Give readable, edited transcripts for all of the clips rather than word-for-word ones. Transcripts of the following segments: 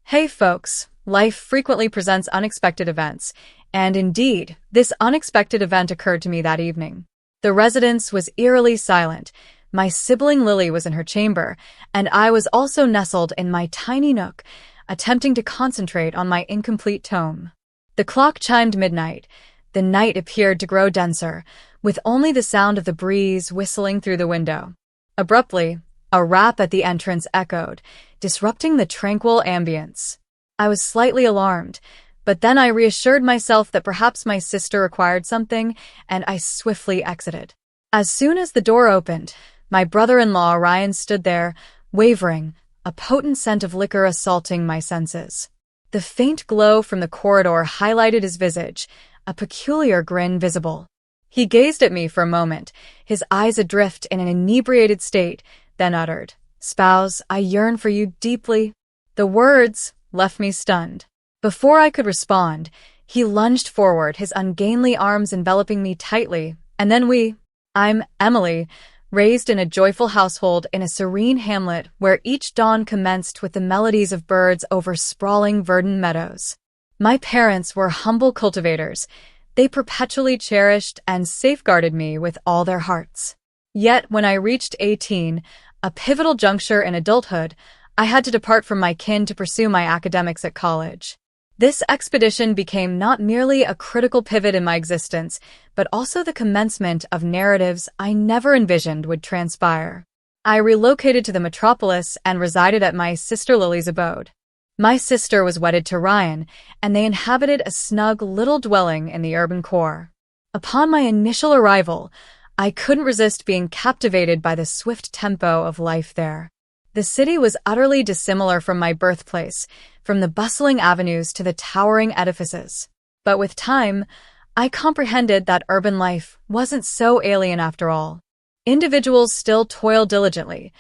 Hey folks, life frequently presents unexpected events, and indeed, this unexpected event occurred to me that evening. The residence was eerily silent. My sibling Lily was in her chamber, and I was also nestled in my tiny nook, attempting to concentrate on my incomplete tome. The clock chimed midnight. The night appeared to grow denser, with only the sound of the breeze whistling through the window. Abruptly, a rap at the entrance echoed, disrupting the tranquil ambience. I was slightly alarmed, but then I reassured myself that perhaps my sister required something, and I swiftly exited. As soon as the door opened, my brother-in-law Ryan stood there, wavering, a potent scent of liquor assaulting my senses. The faint glow from the corridor highlighted his visage, a peculiar grin visible. He gazed at me for a moment, his eyes adrift in an inebriated state, then uttered, "Spouse, I yearn for you deeply." The words left me stunned. Before I could respond, he lunged forward, his ungainly arms enveloping me tightly, and then I'm Emily, raised in a joyful household in a serene hamlet where each dawn commenced with the melodies of birds over sprawling verdant meadows. My parents were humble cultivators. They perpetually cherished and safeguarded me with all their hearts. Yet when I reached 18, a pivotal juncture in adulthood, I had to depart from my kin to pursue my academics at college. This expedition became not merely a critical pivot in my existence, but also the commencement of narratives I never envisioned would transpire. I relocated to the metropolis and resided at my sister Lily's abode. My sister was wedded to Ryan, and they inhabited a snug little dwelling in the urban core. Upon my initial arrival, I couldn't resist being captivated by the swift tempo of life there. The city was utterly dissimilar from my birthplace, from the bustling avenues to the towering edifices. But with time, I comprehended that urban life wasn't so alien after all. Individuals still toil diligently.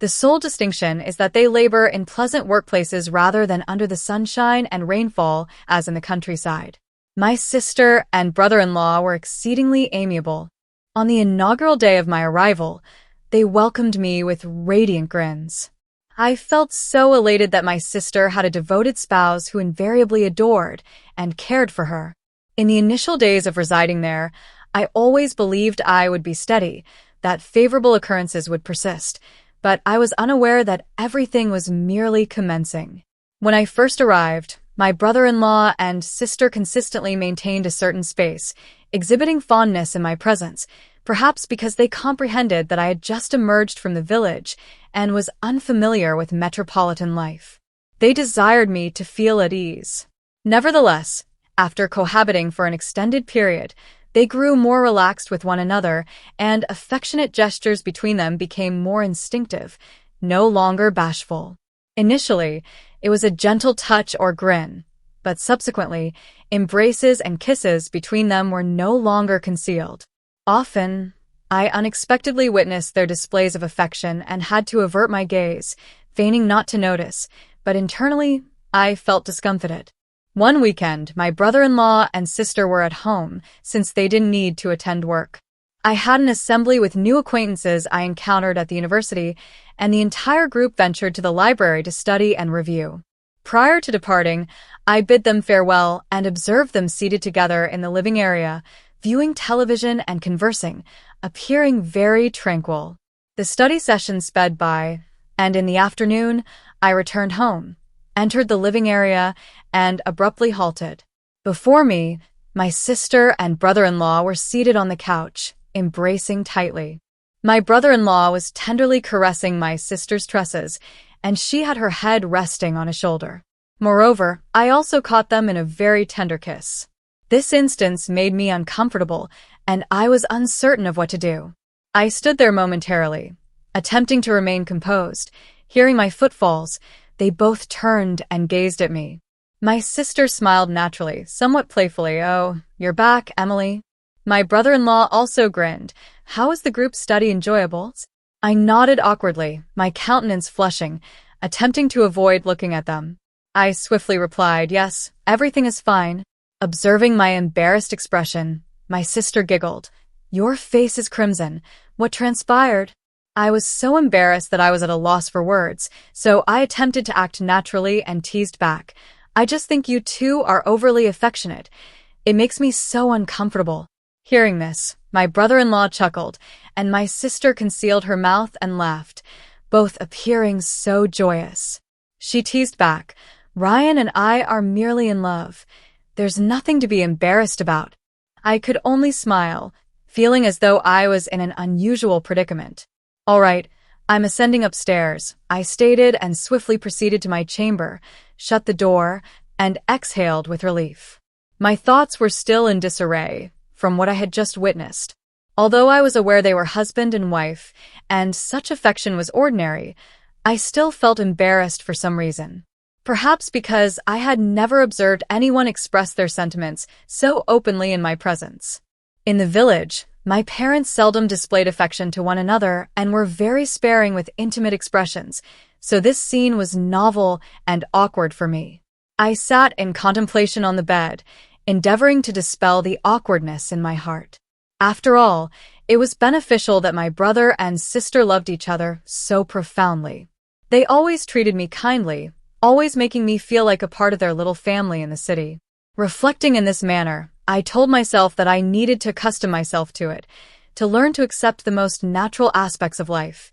The sole distinction is that they labor in pleasant workplaces rather than under the sunshine and rainfall as in the countryside. My sister and brother-in-law were exceedingly amiable. On the inaugural day of my arrival, they welcomed me with radiant grins. I felt so elated that my sister had a devoted spouse who invariably adored and cared for her. In the initial days of residing there, I always believed I would be steady, that favorable occurrences would persist, but I was unaware that everything was merely commencing. When I first arrived, my brother-in-law and sister consistently maintained a certain space, exhibiting fondness in my presence, perhaps because they comprehended that I had just emerged from the village and was unfamiliar with metropolitan life. They desired me to feel at ease. Nevertheless, after cohabiting for an extended period, they grew more relaxed with one another, and affectionate gestures between them became more instinctive, no longer bashful. Initially, it was a gentle touch or grin, but subsequently, embraces and kisses between them were no longer concealed. Often, I unexpectedly witnessed their displays of affection and had to avert my gaze, feigning not to notice, but internally, I felt discomfited. One weekend, my brother-in-law and sister were at home, since they didn't need to attend work. I had an assembly with new acquaintances I encountered at the university, and the entire group ventured to the library to study and review. Prior to departing, I bid them farewell and observed them seated together in the living area, viewing television and conversing, appearing very tranquil. The study session sped by, and in the afternoon, I returned home, entered the living area, and abruptly halted. Before me, my sister and brother-in-law were seated on the couch, embracing tightly. My brother-in-law was tenderly caressing my sister's tresses, and she had her head resting on his shoulder. Moreover, I also caught them in a very tender kiss. This instance made me uncomfortable, and I was uncertain of what to do. I stood there momentarily, attempting to remain composed. Hearing my footfalls, they both turned and gazed at me. My sister smiled naturally, somewhat playfully. "Oh, you're back, Emily." My brother-in-law also grinned. "How was the group study enjoyable?" I nodded awkwardly, my countenance flushing, attempting to avoid looking at them. I swiftly replied, "Yes, everything is fine." Observing my embarrassed expression, my sister giggled. "Your face is crimson. What transpired?" I was so embarrassed that I was at a loss for words, so I attempted to act naturally and teased back. I just think you two are overly affectionate. It makes me so uncomfortable. Hearing this, my brother-in-law chuckled, and my sister concealed her mouth and laughed, both appearing so joyous. She teased back, Ryan and I are merely in love. There's nothing to be embarrassed about. I could only smile, feeling as though I was in an unusual predicament. All right, I'm ascending upstairs, I stated and swiftly proceeded to my chamber, shut the door, and exhaled with relief. My thoughts were still in disarray from what I had just witnessed. Although I was aware they were husband and wife, and such affection was ordinary, I still felt embarrassed for some reason. Perhaps because I had never observed anyone express their sentiments so openly in my presence. In the village, my parents seldom displayed affection to one another and were very sparing with intimate expressions, so this scene was novel and awkward for me. I sat in contemplation on the bed, endeavoring to dispel the awkwardness in my heart. After all, it was beneficial that my brother and sister loved each other so profoundly. They always treated me kindly, always making me feel like a part of their little family in the city. Reflecting in this manner, I told myself that I needed to accustom myself to it, to learn to accept the most natural aspects of life,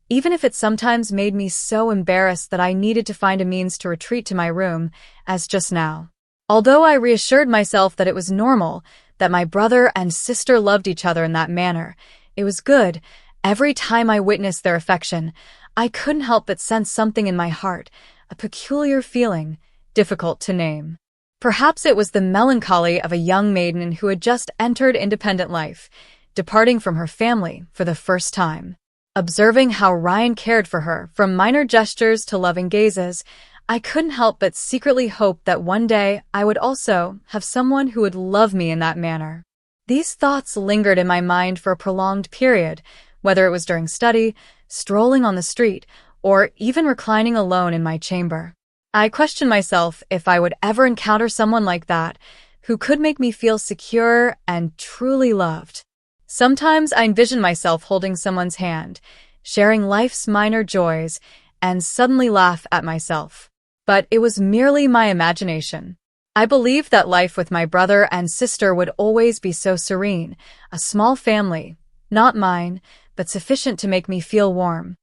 even if it sometimes made me so embarrassed that I needed to find a means to retreat to my room, as just now. Although I reassured myself that it was normal, that my brother and sister loved each other in that manner, it was good. Every time I witnessed their affection, I couldn't help but sense something in my heart, a peculiar feeling, difficult to name. Perhaps it was the melancholy of a young maiden who had just entered independent life, departing from her family for the first time. Observing how Ryan cared for her, from minor gestures to loving gazes, I couldn't help but secretly hope that one day I would also have someone who would love me in that manner. These thoughts lingered in my mind for a prolonged period, whether it was during study, strolling on the street, or even reclining alone in my chamber. I questioned myself if I would ever encounter someone like that, who could make me feel secure and truly loved. Sometimes I envisioned myself holding someone's hand, sharing life's minor joys, and suddenly laugh at myself. But it was merely my imagination. I believed that life with my brother and sister would always be so serene, a small family, not mine, but sufficient to make me feel warm.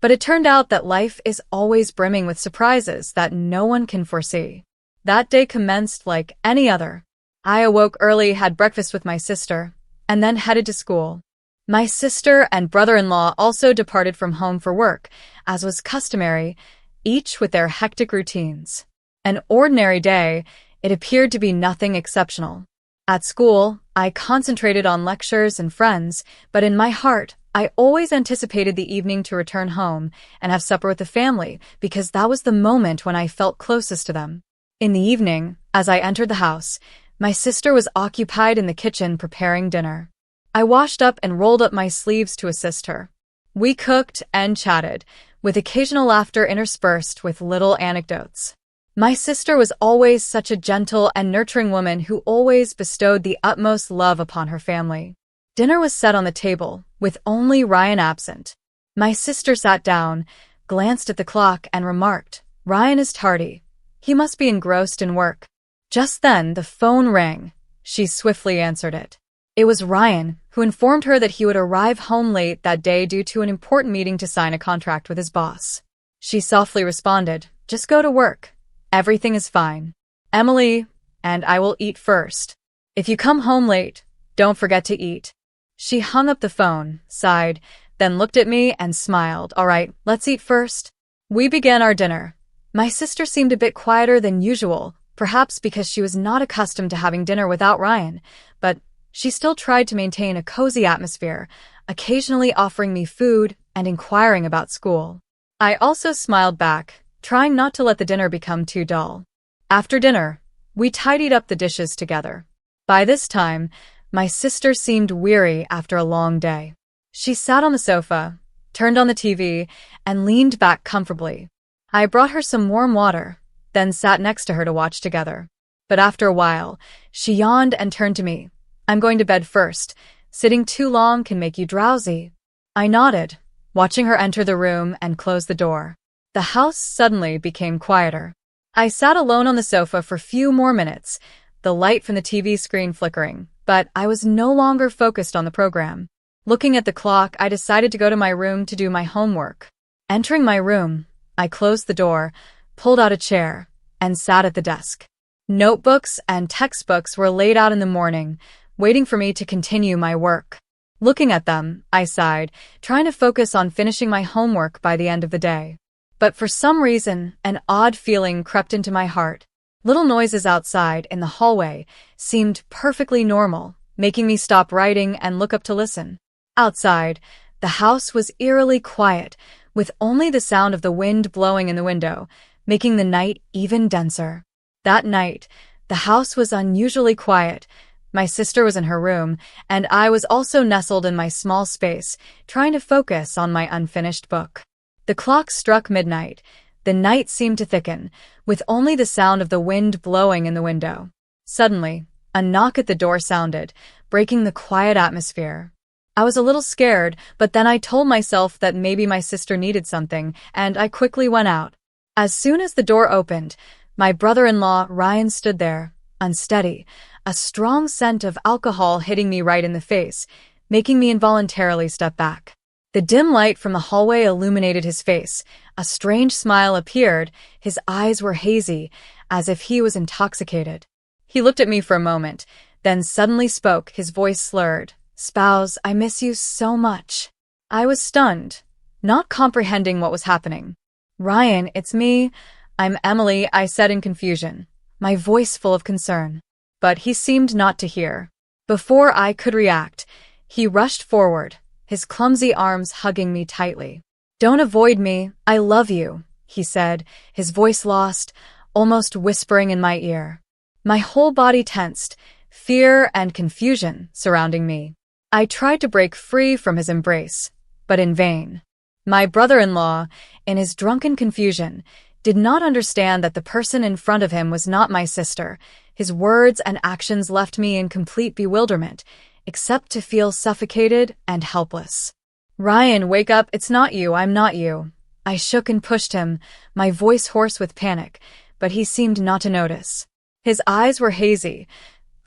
But it turned out that life is always brimming with surprises that no one can foresee. That day commenced like any other. I awoke early, had breakfast with my sister, and then headed to school. My sister and brother-in-law also departed from home for work, as was customary, each with their hectic routines. An ordinary day, it appeared to be nothing exceptional. At school, I concentrated on lectures and friends, but in my heart, I always anticipated the evening to return home and have supper with the family, because that was the moment when I felt closest to them. In the evening, as I entered the house, my sister was occupied in the kitchen preparing dinner. I washed up and rolled up my sleeves to assist her. We cooked and chatted, with occasional laughter interspersed with little anecdotes. My sister was always such a gentle and nurturing woman who always bestowed the utmost love upon her family. Dinner was set on the table, with only Ryan absent. My sister sat down, glanced at the clock, and remarked, "Ryan is tardy. He must be engrossed in work." Just then, the phone rang. She swiftly answered it. It was Ryan, who informed her that he would arrive home late that day due to an important meeting to sign a contract with his boss. She softly responded, "Just go to work. Everything is fine. Emily and I will eat first. If you come home late, don't forget to eat." She hung up the phone, sighed, then looked at me and smiled. "All right, let's eat first." We began our dinner. My sister seemed a bit quieter than usual, perhaps because she was not accustomed to having dinner without Ryan, but she still tried to maintain a cozy atmosphere, occasionally offering me food and inquiring about school. I also smiled back, trying not to let the dinner become too dull. After dinner, we tidied up the dishes together. By this time, my sister seemed weary after a long day. She sat on the sofa, turned on the TV, and leaned back comfortably. I brought her some warm water, then sat next to her to watch together. But after a while, she yawned and turned to me. "I'm going to bed first. Sitting too long can make you drowsy." I nodded, watching her enter the room and close the door. The house suddenly became quieter. I sat alone on the sofa for few more minutes, the light from the TV screen flickering, but I was no longer focused on the program. Looking at the clock, I decided to go to my room to do my homework. Entering my room, I closed the door, pulled out a chair, and sat at the desk. Notebooks and textbooks were laid out in the morning, waiting for me to continue my work. Looking at them, I sighed, trying to focus on finishing my homework by the end of the day. But for some reason, an odd feeling crept into my heart. Little noises outside in the hallway seemed perfectly normal, making me stop writing and look up to listen. Outside, the house was eerily quiet, with only the sound of the wind blowing in the window, making the night even denser. That night, the house was unusually quiet. My sister was in her room, and I was also nestled in my small space, trying to focus on my unfinished book. The clock struck midnight. The night seemed to thicken, with only the sound of the wind blowing in the window. Suddenly, a knock at the door sounded, breaking the quiet atmosphere. I was a little scared, but then I told myself that maybe my sister needed something, and I quickly went out. As soon as the door opened, my brother-in-law, Ryan, stood there, unsteady, a strong scent of alcohol hitting me right in the face, making me involuntarily step back. The dim light from the hallway illuminated his face. A strange smile appeared. His eyes were hazy, as if he was intoxicated. He looked at me for a moment, then suddenly spoke, his voice slurred. "Spouse, I miss you so much." I was stunned, not comprehending what was happening. "Ryan, it's me. I'm Emily," I said in confusion, my voice full of concern. But he seemed not to hear. Before I could react, he rushed forward, his clumsy arms hugging me tightly. "Don't avoid me, I love you," he said, his voice lost, almost whispering in my ear. My whole body tensed, fear and confusion surrounding me. I tried to break free from his embrace, but in vain. My brother-in-law, in his drunken confusion, did not understand that the person in front of him was not my sister. His words and actions left me in complete bewilderment, except to feel suffocated and helpless. "Ryan, wake up, it's not you, I'm not you." I shook and pushed him, my voice hoarse with panic, but he seemed not to notice. His eyes were hazy.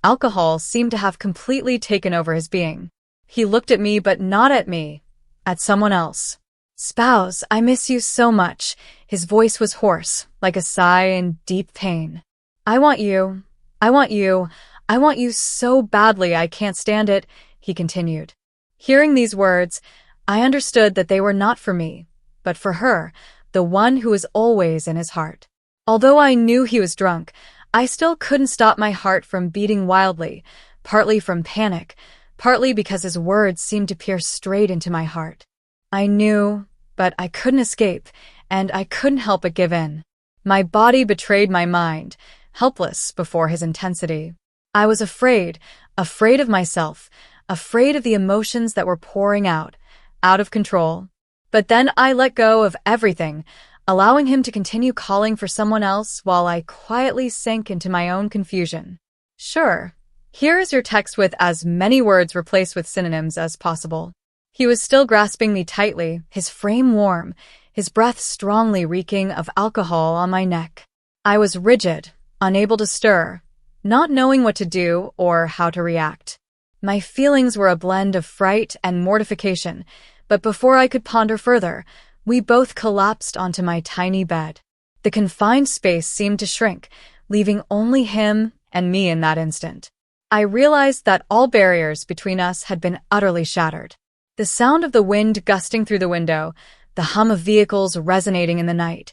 Alcohol seemed to have completely taken over his being. He looked at me, but not at me, at someone else. "Spouse, I miss you so much." His voice was hoarse, like a sigh in deep pain. I want you. I want you. I want you so badly, I can't stand it," he continued. Hearing these words, I understood that they were not for me, but for her, the one who was always in his heart. Although I knew he was drunk, I still couldn't stop my heart from beating wildly, partly from panic, partly because his words seemed to pierce straight into my heart. I knew, but I couldn't escape, and I couldn't help but give in. My body betrayed my mind, helpless before his intensity. I was afraid of myself, afraid of the emotions that were pouring out of control. But then I let go of everything, allowing him to continue calling for someone else while I quietly sank into my own confusion. "Sure, here is your text with as many words replaced with synonyms as possible." He was still grasping me tightly, his frame warm, his breath strongly reeking of alcohol on my neck. I was rigid, unable to stir, not knowing what to do or how to react. My feelings were a blend of fright and mortification, but before I could ponder further, we both collapsed onto my tiny bed. The confined space seemed to shrink, leaving only him and me in that instant. I realized that all barriers between us had been utterly shattered. The sound of the wind gusting through the window, the hum of vehicles resonating in the night,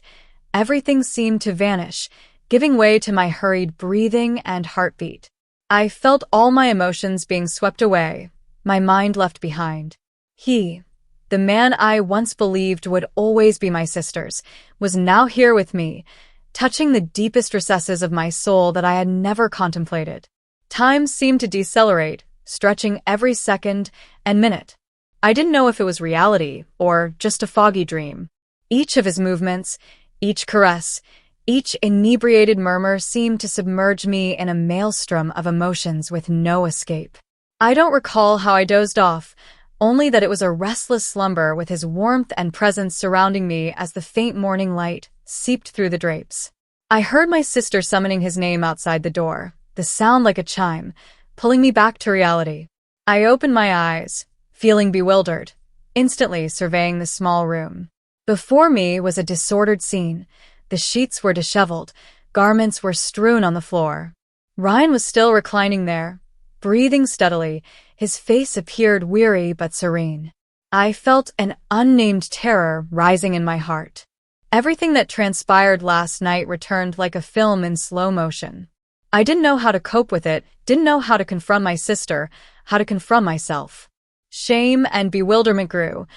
everything seemed to vanish, giving way to my hurried breathing and heartbeat. I felt all my emotions being swept away, my mind left behind. He, the man I once believed would always be my sister's, was now here with me, touching the deepest recesses of my soul that I had never contemplated. Time seemed to decelerate, stretching every second and minute. I didn't know if it was reality or just a foggy dream. Each of his movements, each caress, each inebriated murmur seemed to submerge me in a maelstrom of emotions with no escape. I don't recall how I dozed off. only that it was a restless slumber with his warmth and presence surrounding me as the faint morning light seeped through the drapes. I heard my sister summoning his name outside the door, the sound like a chime, pulling me back to reality. I opened my eyes, feeling bewildered, instantly surveying the small room. Before me was a disordered scene. The sheets were disheveled, garments were strewn on the floor. Ryan was still reclining there, breathing steadily. His face appeared weary but serene. I felt an unnamed terror rising in my heart. Everything that transpired last night returned like a film in slow motion. I didn't know how to cope with it, didn't know how to confront my sister, how to confront myself. Shame and bewilderment grew.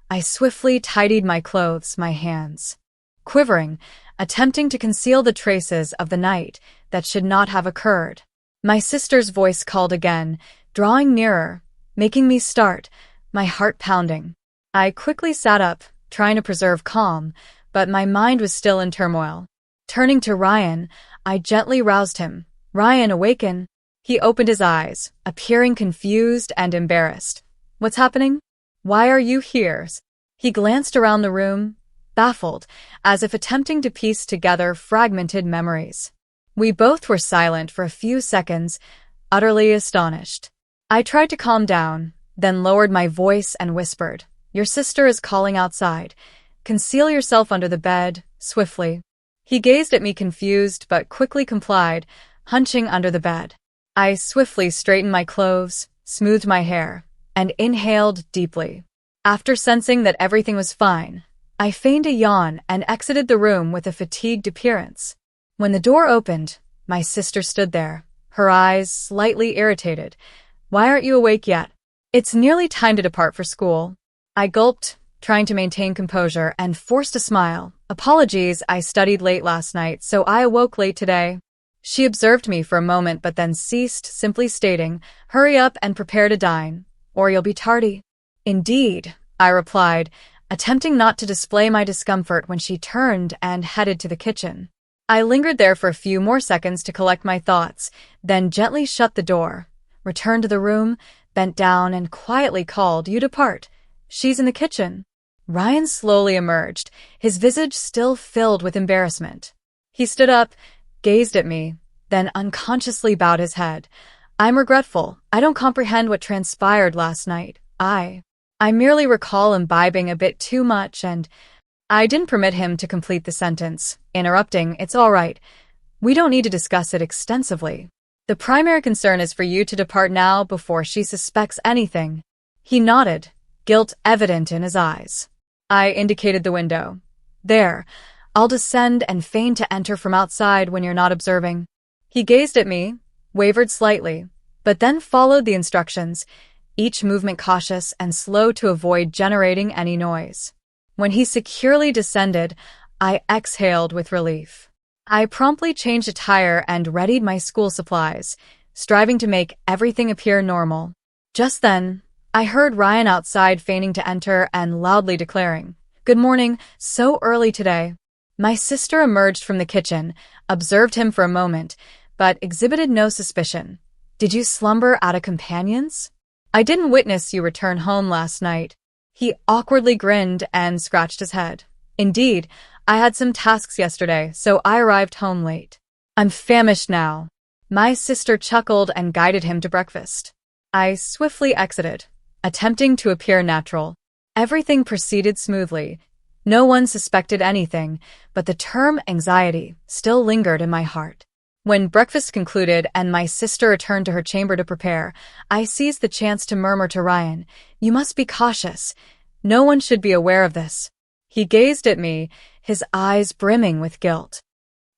I swiftly tidied my clothes, my hands quivering, attempting to conceal the traces of the night that should not have occurred. My sister's voice called again, drawing nearer, making me start, my heart pounding. I quickly sat up, trying to preserve calm, but my mind was still in turmoil. Turning to Ryan, I gently roused him. "Ryan, awaken." He opened his eyes, appearing confused and embarrassed. "What's happening? Why are you here?" He glanced around the room, baffled, as if attempting to piece together fragmented memories. We both were silent for a few seconds, utterly astonished. I tried to calm down, then lowered my voice and whispered, "Your sister is calling outside. Conceal yourself under the bed, swiftly." He gazed at me confused but quickly complied, hunching under the bed. I swiftly straightened my clothes, smoothed my hair, and inhaled deeply. After sensing that everything was fine, I feigned a yawn and exited the room with a fatigued appearance. When the door opened, my sister stood there, her eyes slightly irritated. "Why aren't you awake yet? It's nearly time to depart for school." I gulped, trying to maintain composure, and forced a smile. "Apologies, I studied late last night, so I awoke late today." She observed me for a moment but then ceased, simply stating, "Hurry up and prepare to dine, or you'll be tardy." "Indeed," I replied, attempting not to display my discomfort when she turned and headed to the kitchen. I lingered there for a few more seconds to collect my thoughts, then gently shut the door, returned to the room, bent down and quietly called, "You depart. She's in the kitchen." Ryan slowly emerged, his visage still filled with embarrassment. He stood up, gazed at me, then unconsciously bowed his head. "I'm regretful. I don't comprehend what transpired last night. I merely recall imbibing a bit too much and—" I didn't permit him to complete the sentence, interrupting, "It's all right. We don't need to discuss it extensively. The primary concern is for you to depart now before she suspects anything." He nodded, guilt evident in his eyes. I indicated the window. "There. I'll descend and feign to enter from outside when you're not observing." He gazed at me, wavered slightly, but then followed the instructions, each movement cautious and slow to avoid generating any noise. When he securely descended, I exhaled with relief. I promptly changed attire and readied my school supplies, striving to make everything appear normal. Just then, I heard Ryan outside feigning to enter and loudly declaring, "Good morning, so early today." My sister emerged from the kitchen, observed him for a moment, but exhibited no suspicion. "Did you slumber at a companion's? I didn't witness you return home last night." He awkwardly grinned and scratched his head. "Indeed, I had some tasks yesterday, so I arrived home late. I'm famished now." My sister chuckled and guided him to breakfast. I swiftly exited, attempting to appear natural. Everything proceeded smoothly. No one suspected anything, but the term anxiety still lingered in my heart. When breakfast concluded and my sister returned to her chamber to prepare, I seized the chance to murmur to Ryan, "You must be cautious. No one should be aware of this." He gazed at me, his eyes brimming with guilt.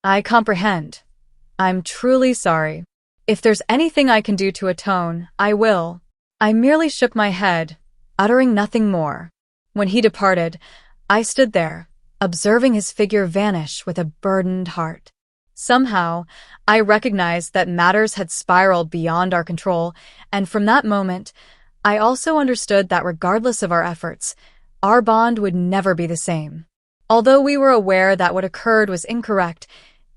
"I comprehend. I'm truly sorry. If there's anything I can do to atone, I will." I merely shook my head, uttering nothing more. When he departed, I stood there, observing his figure vanish with a burdened heart. Somehow, I recognized that matters had spiraled beyond our control, and from that moment, I also understood that regardless of our efforts, our bond would never be the same. Although we were aware that what occurred was incorrect,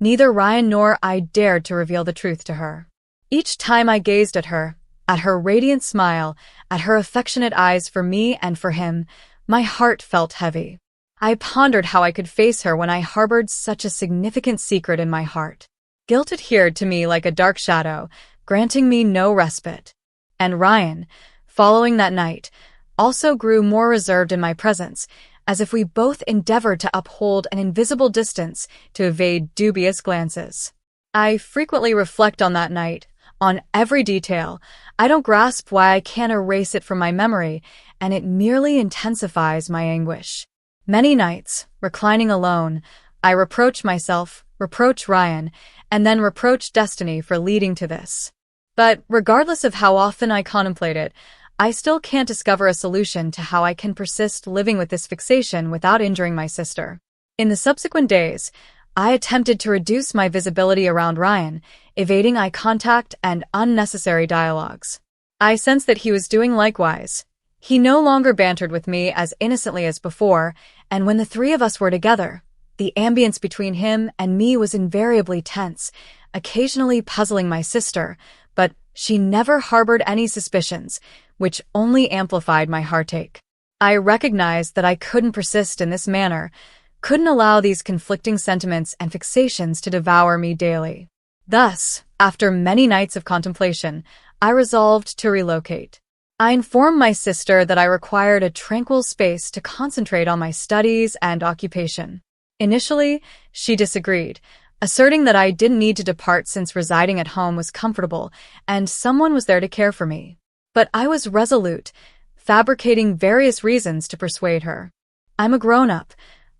neither Ryan nor I dared to reveal the truth to her. Each time I gazed at her, At her radiant smile, at her affectionate eyes for me and for him, my heart felt heavy. I pondered how I could face her when I harbored such a significant secret in my heart. Guilt adhered to me like a dark shadow, granting me no respite. And Ryan, following that night, also grew more reserved in my presence, as if we both endeavored to uphold an invisible distance to evade dubious glances. I frequently reflect on that night, on every detail. I don't grasp why I can't erase it from my memory, and it merely intensifies my anguish. Many nights, reclining alone, I reproach myself, reproach Ryan, and then reproach destiny for leading to this. But regardless of how often I contemplate it, I still can't discover a solution to how I can persist living with this fixation without injuring my sister. In the subsequent days, I attempted to reduce my visibility around Ryan, evading eye contact and unnecessary dialogues. I sensed that he was doing likewise. He no longer bantered with me as innocently as before, and when the three of us were together, the ambience between him and me was invariably tense, occasionally puzzling my sister, but she never harbored any suspicions, which only amplified my heartache. I recognized that I couldn't persist in this manner, couldn't allow these conflicting sentiments and fixations to devour me daily. Thus, after many nights of contemplation, I resolved to relocate. I informed my sister that I required a tranquil space to concentrate on my studies and occupation. Initially, she disagreed, asserting that I didn't need to depart since residing at home was comfortable and someone was there to care for me. But I was resolute, fabricating various reasons to persuade her. I'm a grown-up.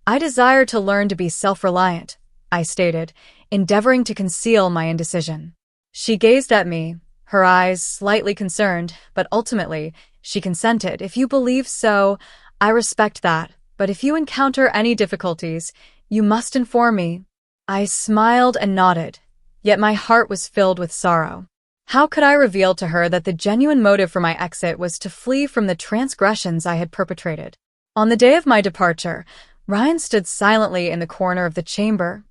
I desire to learn to be self-reliant, I stated, endeavoring to conceal my indecision. She gazed at me, her eyes slightly concerned, but ultimately, she consented. If you believe so, I respect that, but if you encounter any difficulties, you must inform me. I smiled and nodded, yet my heart was filled with sorrow. How could I reveal to her that the genuine motive for my exit was to flee from the transgressions I had perpetrated? On the day of my departure, Ryan stood silently in the corner of the chamber,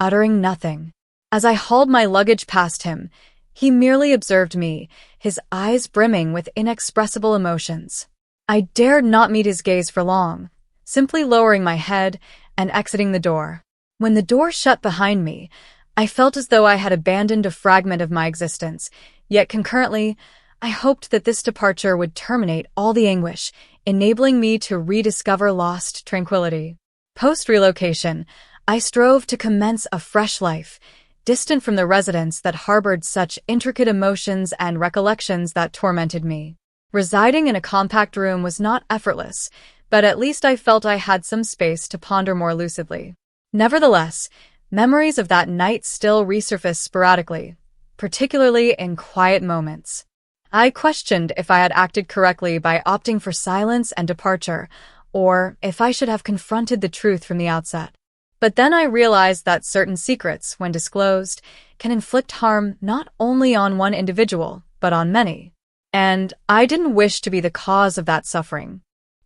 uttering nothing. As I hauled my luggage past him, he merely observed me, his eyes brimming with inexpressible emotions. I dared not meet his gaze for long, simply lowering my head and exiting the door. When the door shut behind me, I felt as though I had abandoned a fragment of my existence, yet concurrently, I hoped that this departure would terminate all the anguish, enabling me to rediscover lost tranquility. Post-relocation, I strove to commence a fresh life, distant from the residence that harbored such intricate emotions and recollections that tormented me. Residing in a compact room was not effortless, but at least I felt I had some space to ponder more lucidly. Nevertheless, memories of that night still resurfaced sporadically, particularly in quiet moments. I questioned if I had acted correctly by opting for silence and departure, or if I should have confronted the truth from the outset. But then I realized that certain secrets, when disclosed, can inflict harm not only on one individual, but on many. And I didn't wish to be the cause of that suffering.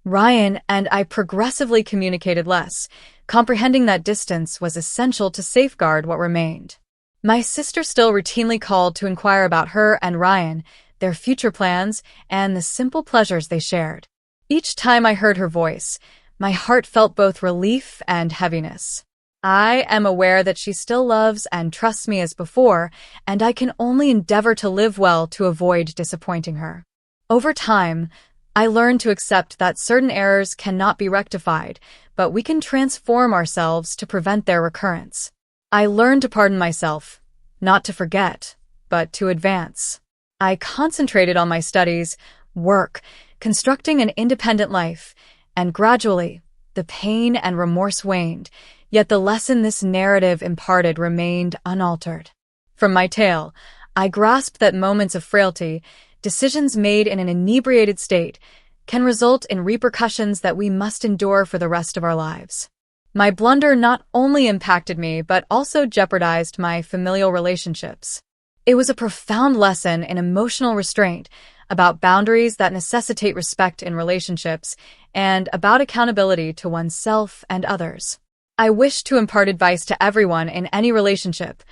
Ryan and I progressively communicated less, comprehending that distance was essential to safeguard what remained. My sister still routinely called to inquire about her and Ryan, their future plans, and the simple pleasures they shared. Each time I heard her voice, my heart felt both relief and heaviness. I am aware that she still loves and trusts me as before, and I can only endeavor to live well to avoid disappointing her. Over time, I learned to accept that certain errors cannot be rectified, but we can transform ourselves to prevent their recurrence. I learned to pardon myself, not to forget, but to advance. I concentrated on my studies, work, constructing an independent life, and gradually, the pain and remorse waned, yet the lesson this narrative imparted remained unaltered. From my tale, I grasped that moments of frailty, decisions made in an inebriated state, can result in repercussions that we must endure for the rest of our lives. My blunder not only impacted me, but also jeopardized my familial relationships. It was a profound lesson in emotional restraint, about boundaries that necessitate respect in relationships, and about accountability to oneself and others. I wish to impart advice to everyone in any relationship.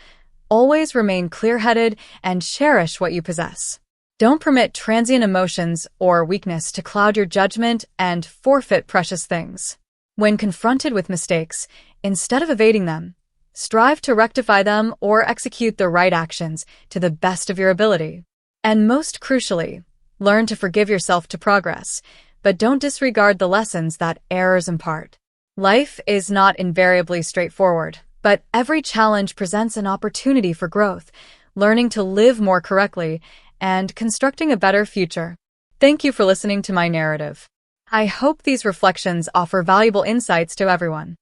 Always remain clear-headed and cherish what you possess. Don't permit transient emotions or weakness to cloud your judgment and forfeit precious things. When confronted with mistakes, instead of evading them, strive to rectify them or execute the right actions to the best of your ability. And most crucially, learn to forgive yourself to progress, but don't disregard the lessons that errors impart. Life is not invariably straightforward, but every challenge presents an opportunity for growth, learning to live more correctly, and constructing a better future. Thank you for listening to my narrative. I hope these reflections offer valuable insights to everyone.